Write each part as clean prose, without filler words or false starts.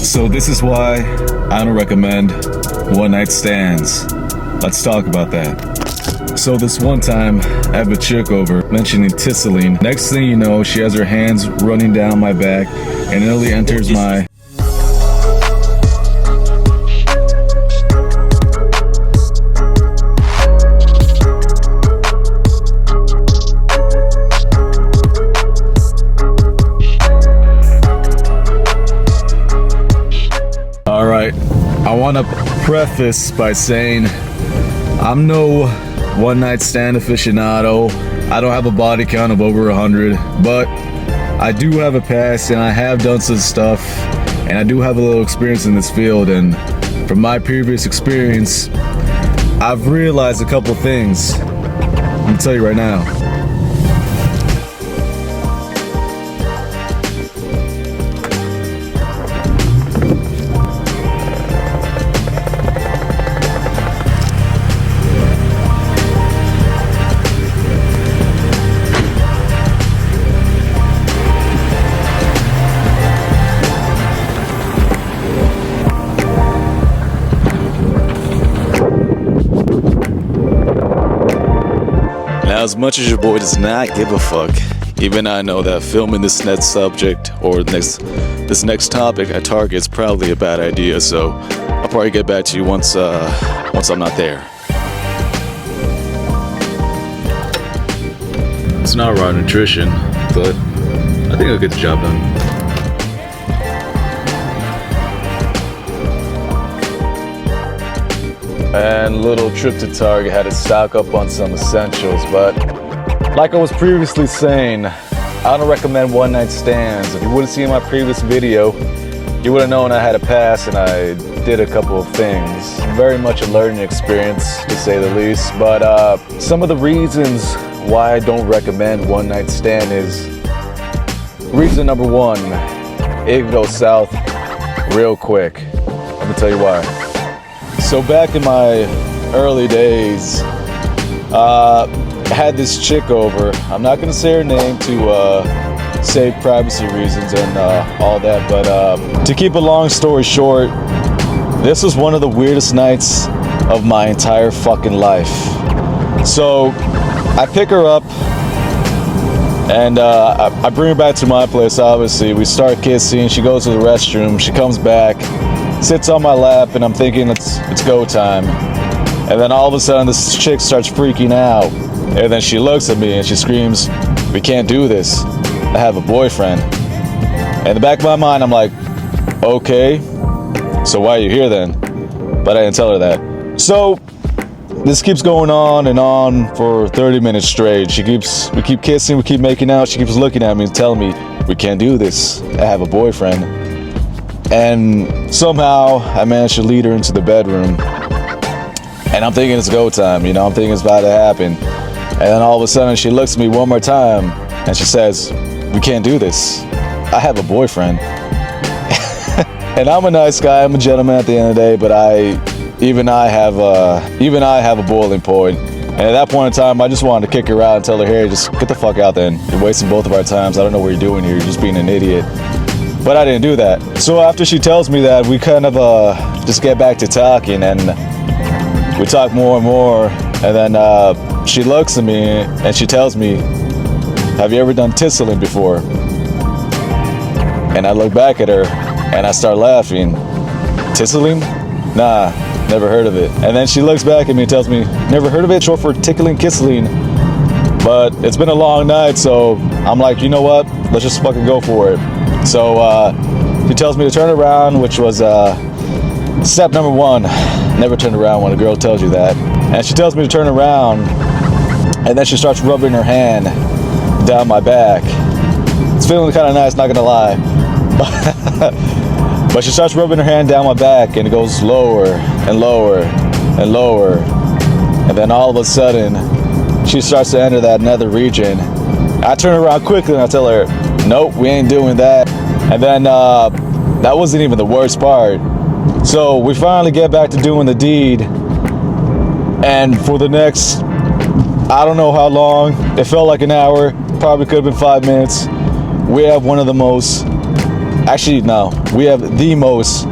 So this is why I don't recommend one night stands. Let's talk about that. So this one time, I have a chick over mentioning tisseling. Next thing you know, she has her hands running down my back and nearly enters my... Alright, I want to preface by saying I'm no one night stand aficionado. I don't have a body count of over 100, but I do have a past and I have done some stuff and I do have a little experience in this field, and from my previous experience I've realized a couple things. I'm gonna tell you right now. Now, as much as your boy does not give a fuck, even I know that filming this next subject or this next topic I target is probably a bad idea, so I'll probably get back to you once I'm not there. It's not raw nutrition, but I think I'll get the job done. And little trip to Target, had to stock up on some essentials, but like I was previously saying, I don't recommend one night stands. If you would have seen my previous video, you would have known I had a past and I did a couple of things. Very much a learning experience, to say the least, but some of the reasons why I don't recommend one night stand is, reason number one, it can go south real quick. Let me tell you why. So back in my early days, I had this chick over. I'm not gonna say her name to save privacy reasons and all that, but to keep a long story short, this was one of the weirdest nights of my entire fucking life. So I pick her up and I bring her back to my place, obviously. We start kissing, she goes to the restroom, she comes back, sits on my lap, and I'm thinking it's go time. And then all of a sudden this chick starts freaking out, and then she looks at me and she screams, "We can't do this. I have a boyfriend." In the back of my mind I'm like, okay, so why are you here then? But I didn't tell her that. So this keeps going on and on for 30 minutes straight. We keep kissing, we keep making out, she keeps looking at me and telling me, "We can't do this. I have a boyfriend." And somehow I managed to lead her into the bedroom. And I'm thinking it's go time, you know, I'm thinking it's about to happen. And then all of a sudden she looks at me one more time and she says, "We can't do this. I have a boyfriend." And I'm a nice guy, I'm a gentleman at the end of the day, but even I have a boiling point. And at that point in time, I just wanted to kick her out and tell her, "Hey, just get the fuck out then. You're wasting both of our times. I don't know what you're doing here. You're just being an idiot." But I didn't do that. So after she tells me that, we kind of just get back to talking, and we talk more and more. And then she looks at me and she tells me, "Have you ever done tisseling before?" And I look back at her and I start laughing. "Tisseling? Nah, never heard of it." And then she looks back at me and tells me, "Never heard of it? Short for tickling, kissling." But it's been a long night, so I'm like, you know what? Let's just fucking go for it. So she tells me to turn around, which was step number one. Never turn around when a girl tells you that. And she tells me to turn around, and then she starts rubbing her hand down my back. It's feeling kind of nice, not gonna lie. But she starts rubbing her hand down my back, and it goes lower and lower and lower. And then all of a sudden, she starts to enter that nether region. I turn around quickly and I tell her, "Nope, we ain't doing that." And then that wasn't even the worst part. So we finally get back to doing the deed. And for the next, I don't know how long, it felt like an hour, probably could have been 5 minutes. We have one of the most Actually, no. We have the most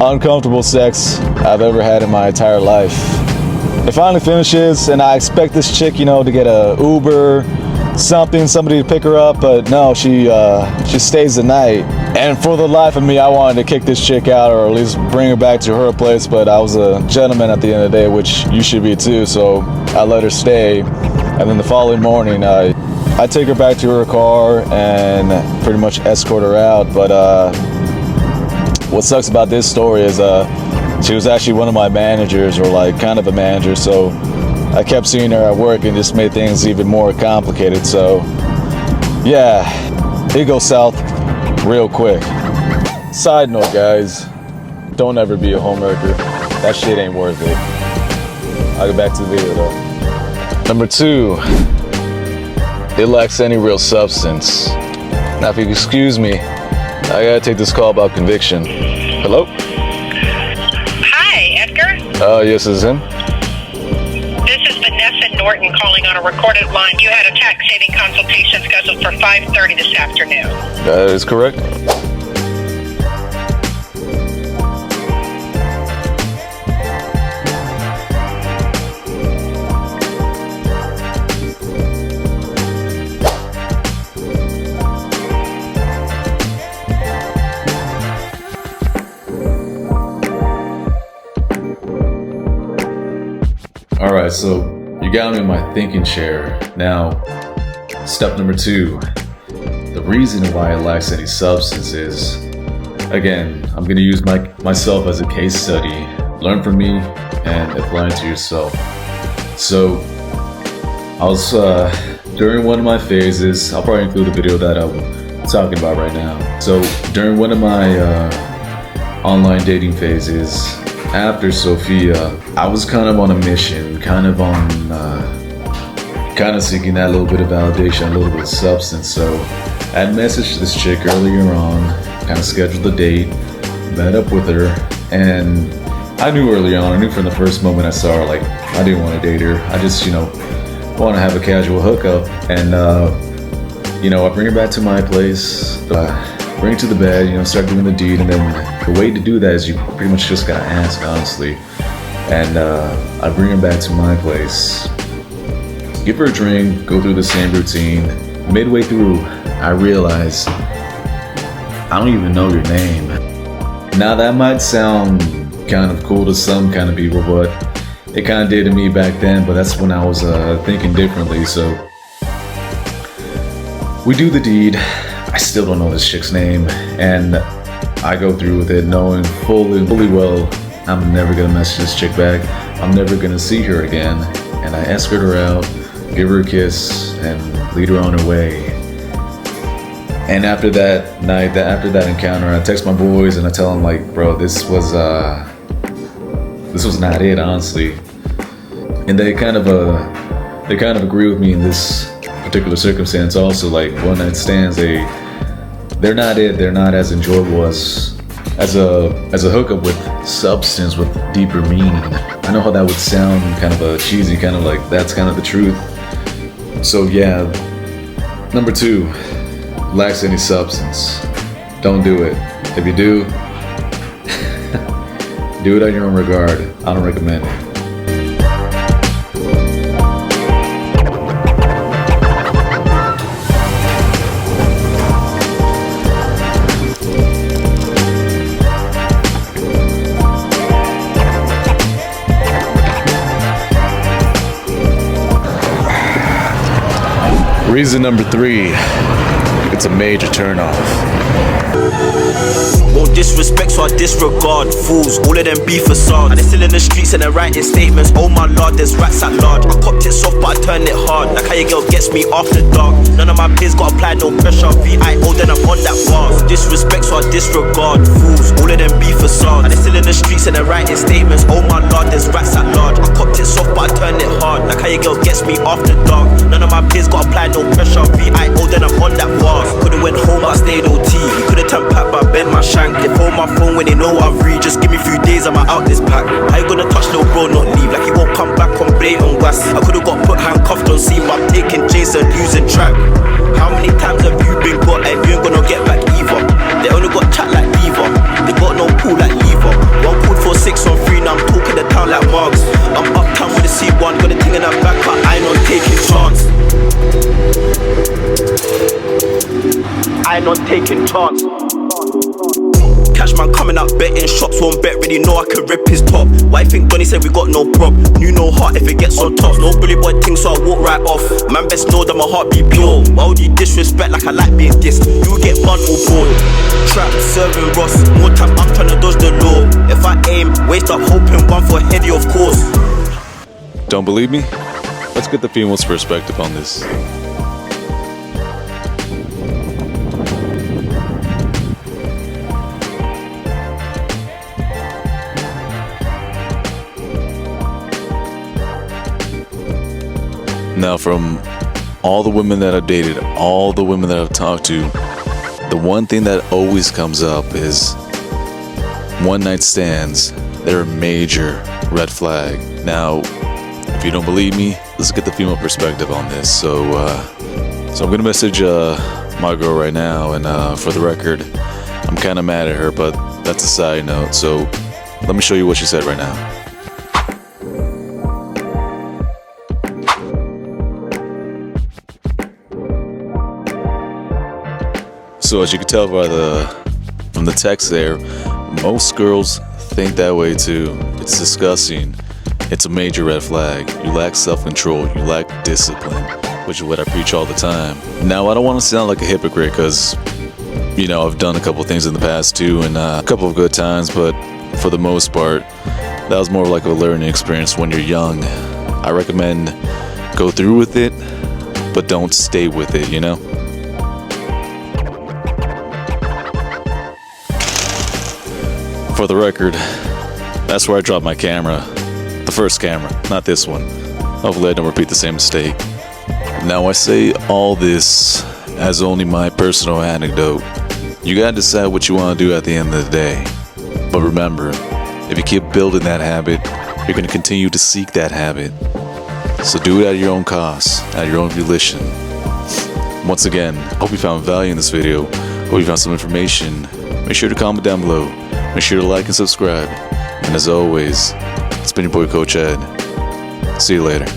uncomfortable sex I've ever had in my entire life. It finally finishes, and I expect this chick, you know, to get a Uber, somebody to pick her up, but no, she stays the night. And for the life of me, I wanted to kick this chick out, or at least bring her back to her place, but I was a gentleman at the end of the day, which you should be too, so I let her stay. And then the following morning, I take her back to her car and pretty much escort her out. But what sucks about this story is she was actually one of my managers, or like kind of a manager, so I kept seeing her at work and just made things even more complicated. So yeah, it goes south real quick. Side note, guys, don't ever be a homewrecker. That shit ain't worth it. I'll get back to the video though. Number 2, it lacks any real substance. Now if you excuse me, I gotta take this call about conviction. Hello? Hi, Edgar. Yes, this is him. This is Vanessa Norton calling on a recorded line. You had a tax saving consultation scheduled for 5:30 this afternoon. That is correct. All right, so you got me in my thinking chair. Now, step number 2. The reason why it lacks any substance is, again, I'm gonna use myself as a case study. Learn from me and apply it to yourself. So, I was, during one of my phases, I'll probably include the video that I'm talking about right now. So, during one of my online dating phases, after Sophia, I was kind of on a mission, kind of seeking that little bit of validation, a little bit of substance. So I had messaged this chick earlier on, kind of scheduled a date, met up with her, and I knew early on, I knew from the first moment I saw her, like, I didn't want to date her. I just, want to have a casual hookup. And, I bring her back to my place, bring her to the bed, start doing the deed, and then the way to do that is you pretty much just gotta ask, honestly. And I bring her back to my place, give her a drink, go through the same routine. Midway through, I realize I don't even know your name. Now that might sound kind of cool to some kind of people, but it kind of did to me back then. But that's when I was thinking differently. So we do the deed. I still don't know this chick's name, and I go through with it knowing fully well I'm never gonna message this chick back. I'm never gonna see her again. And I escort her out, give her a kiss, and lead her on her way. And after that night, after that encounter, I text my boys and I tell them, like, bro, this was not it, honestly. And they kind of agree with me in this particular circumstance also. Like, one night stands, they're not it. They're not as enjoyable as a hookup with substance, with deeper meaning. I know how that would sound, kind of a cheesy, kind of like that's kind of the truth. So yeah, number 2, lacks any substance. Don't do it. If you do, do it on your own regard. I don't recommend it. Reason number 3, it's a major turnoff. Won't disrespect, so I disregard fools, all of them be facades. And they're still in the streets and they're writing statements. Oh my lord, there's rats at large. I copped it soft, but I turned it hard. Like how your girl gets me after dark. None of my peers got applied, no pressure. VIO, then I'm on that bar. Disrespect, so I disregard fools, all of them be facades. And they're still in the streets and they're writing statements. Oh my lord, there's rats at large. I copped it soft, but I turned it hard. Like how your girl gets me after dark. None of my peers got applied, no pressure. VIO, then I'm on that bar. Could've went home, I stayed OT. You could've turned pack, but I bent my shank. They phone my phone when they know I've read. Just give me a few days, I'm out this pack. How you gonna touch little bro, not leave? Like he won't come back on blatant gas. I could've got put handcuffed on scene, but I'm taking Jason, losing track. How many times have you been got and you ain't gonna get back either? They only got chat like lever. They got no pool like lever. One called for 6 on 3, now I'm talking the town like Marks. I'm uptown with a C1, got a thing in the back, but I ain't not taking chance. I ain't not taking chance. Cash man coming out betting shots, won't bet, really know I can rip his top. Why you think Donny said we got no prob? You know heart if it gets on top. No bully boy thing, so I walk right off. Man best know that my heart be pure. Why would you disrespect like I like being dissed? You get bun or bored. Trap, serving Ross, more time I'm trying to dodge the law. If I aim, waste up hoping one for heady of course. Don't believe me? Let's get the female's perspective on this. Now, from all the women that I've dated, all the women that I've talked to, the one thing that always comes up is one night stands. They're a major red flag. Now, if you don't believe me, let's get the female perspective on this. So I'm gonna message my girl right now, and for the record, I'm kind of mad at her, but that's a side note. So let me show you what she said right now. So as you can tell from the text there, most girls think that way too. It's disgusting. It's a major red flag. You lack self-control. You lack discipline, which is what I preach all the time. Now, I don't want to sound like a hypocrite because, you know, I've done a couple things in the past too, and a couple of good times, but for the most part, that was more like a learning experience when you're young. I recommend go through with it, but don't stay with it, you know? For the record, that's where I dropped my camera. The first camera, not this one. Hopefully I don't repeat the same mistake. Now I say all this as only my personal anecdote. You gotta decide what you wanna do at the end of the day. But remember, if you keep building that habit, you're gonna continue to seek that habit. So do it at your own cost, at your own volition. Once again, hope you found value in this video. Hope you found some information. Make sure to comment down below. Make sure to like and subscribe. And as always, it's been your boy Coach Ed. See you later.